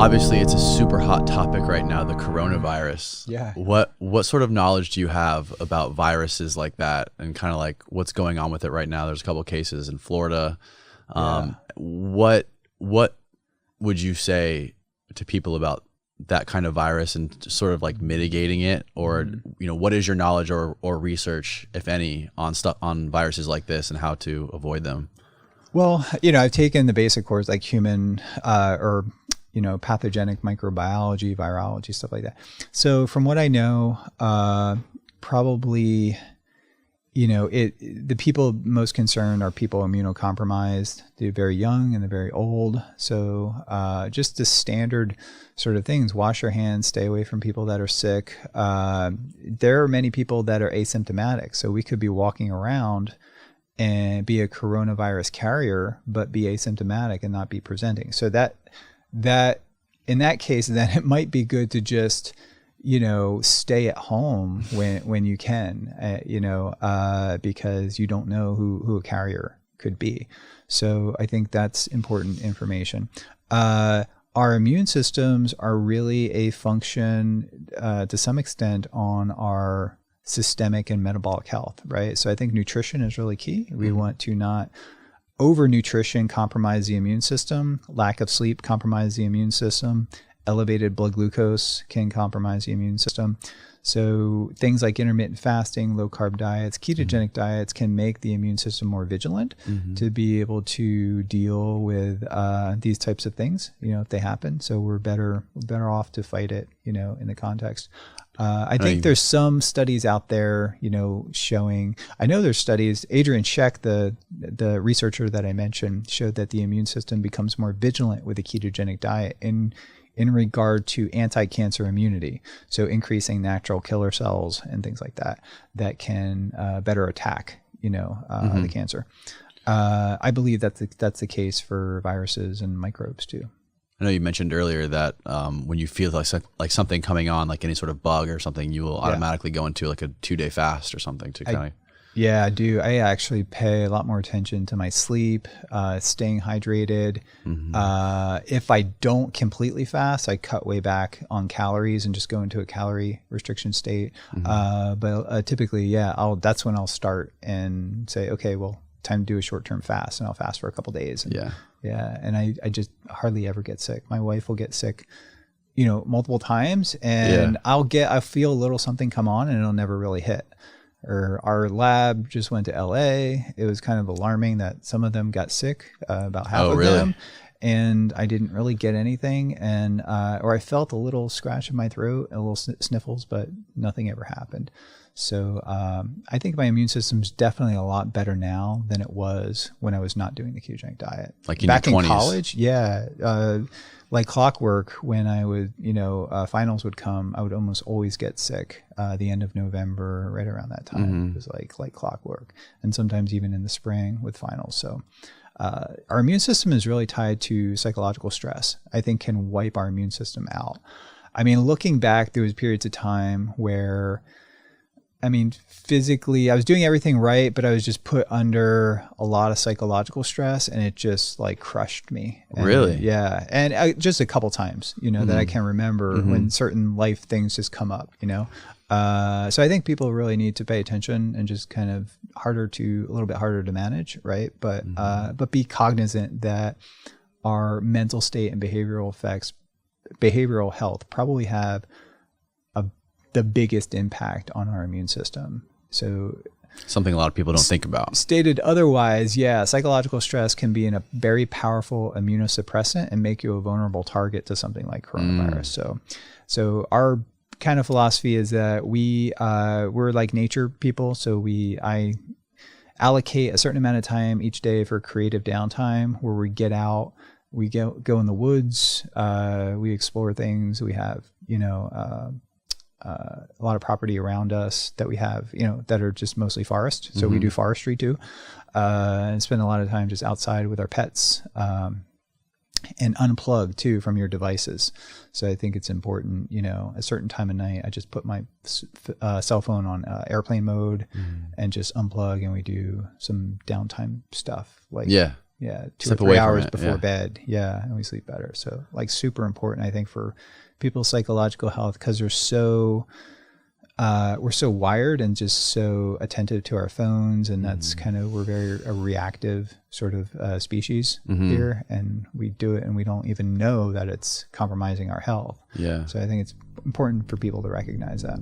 Obviously, it's a super hot topic right now, the coronavirus. Yeah. What sort of knowledge do you have about viruses like that and kind of like what's going on with it right now? There's a couple of cases in Florida. What would you say to people about that kind of virus and sort of like mitigating it, or what is your knowledge or research, if any, on viruses like this and how to avoid them? Well, I've taken the basic course like human or pathogenic microbiology, virology, stuff like that. So from what I know, probably, the people most concerned are people immunocompromised. They're very young and they're very old. So just the standard sort of things: wash your hands, stay away from people that are sick. There are many people that are asymptomatic. So we could be walking around and be a coronavirus carrier, but be asymptomatic and not be presenting. So that in that case, then it might be good to just, stay at home when you can, because you don't know who a carrier could be. So I think that's important information. Our immune systems are really a function to some extent on our systemic and metabolic health, right? So I think nutrition is really key. We want to not over-nutrition compromise the immune system. Lack of sleep compromise the immune system. Elevated blood glucose can compromise the immune system. So things like intermittent fasting, low-carb diets, ketogenic diets can make the immune system more vigilant to be able to deal with these types of things, if they happen. So we're better off to fight it, in the context. I think there's some studies out there, showing, I know there's studies, Adrian Scheck, the researcher that I mentioned, showed that the immune system becomes more vigilant with a ketogenic diet in regard to anti-cancer immunity. So increasing natural killer cells and things like that can better attack, the cancer. I believe that's the case for viruses and microbes too. I know you mentioned earlier that when you feel like something coming on, like any sort of bug or something, you will automatically go into like a 2-day fast or something to kind of. Yeah, I do. I actually pay a lot more attention to my sleep, staying hydrated. If I don't completely fast, I cut way back on calories and just go into a calorie restriction state. But typically, that's when I'll start and say, okay, well, time to do a short-term fast, and I'll fast for a couple days. And, and I just hardly ever get sick. My wife will get sick, multiple times, and I'll feel a little something come on, and it'll never really hit. Or our lab just went to LA. It was kind of alarming that some of them got sick, about half of them, and I didn't really get anything, and or I felt a little scratch in my throat, a little sniffles, but nothing ever happened. So I think my immune system's definitely a lot better now than it was when I was not doing the ketogenic diet. Like back in in college, like clockwork. When I would, finals would come, I would almost always get sick. The end of November, right around that time, it was like clockwork, and sometimes even in the spring with finals. So our immune system is really tied to psychological stress. I think can wipe our immune system out. I mean, looking back, there was periods of time where, physically, I was doing everything right, but I was just put under a lot of psychological stress, and it just like crushed me. And, really? Yeah. And just a couple times, that I can remember when certain life things just come up, So I think people really need to pay attention and just kind of a little bit harder to manage, right? But be cognizant that our mental state and behavioral health probably have the biggest impact on our immune system. So something a lot of people don't think about. Stated otherwise, psychological stress can be a very powerful immunosuppressant and make you a vulnerable target to something like coronavirus. So our kind of philosophy is that we're like nature people. So I allocate a certain amount of time each day for creative downtime where we get out, we go in the woods, we explore things. We have, a lot of property around us that we have, that are just mostly forest. So we do forestry too, and spend a lot of time just outside with our pets, and unplug too from your devices. So I think it's important, a certain time of night, I just put my cell phone on airplane mode and just unplug, and we do some downtime stuff like, Yeah. 2 Step or 3 away from hours it, before yeah. bed. Yeah. And we sleep better. So like super important, I think, for people's psychological health, because they're so, we're so wired and just so attentive to our phones. And that's kind of, we're very a reactive sort of species here. And we do it and we don't even know that it's compromising our health. Yeah. So I think it's important for people to recognize that.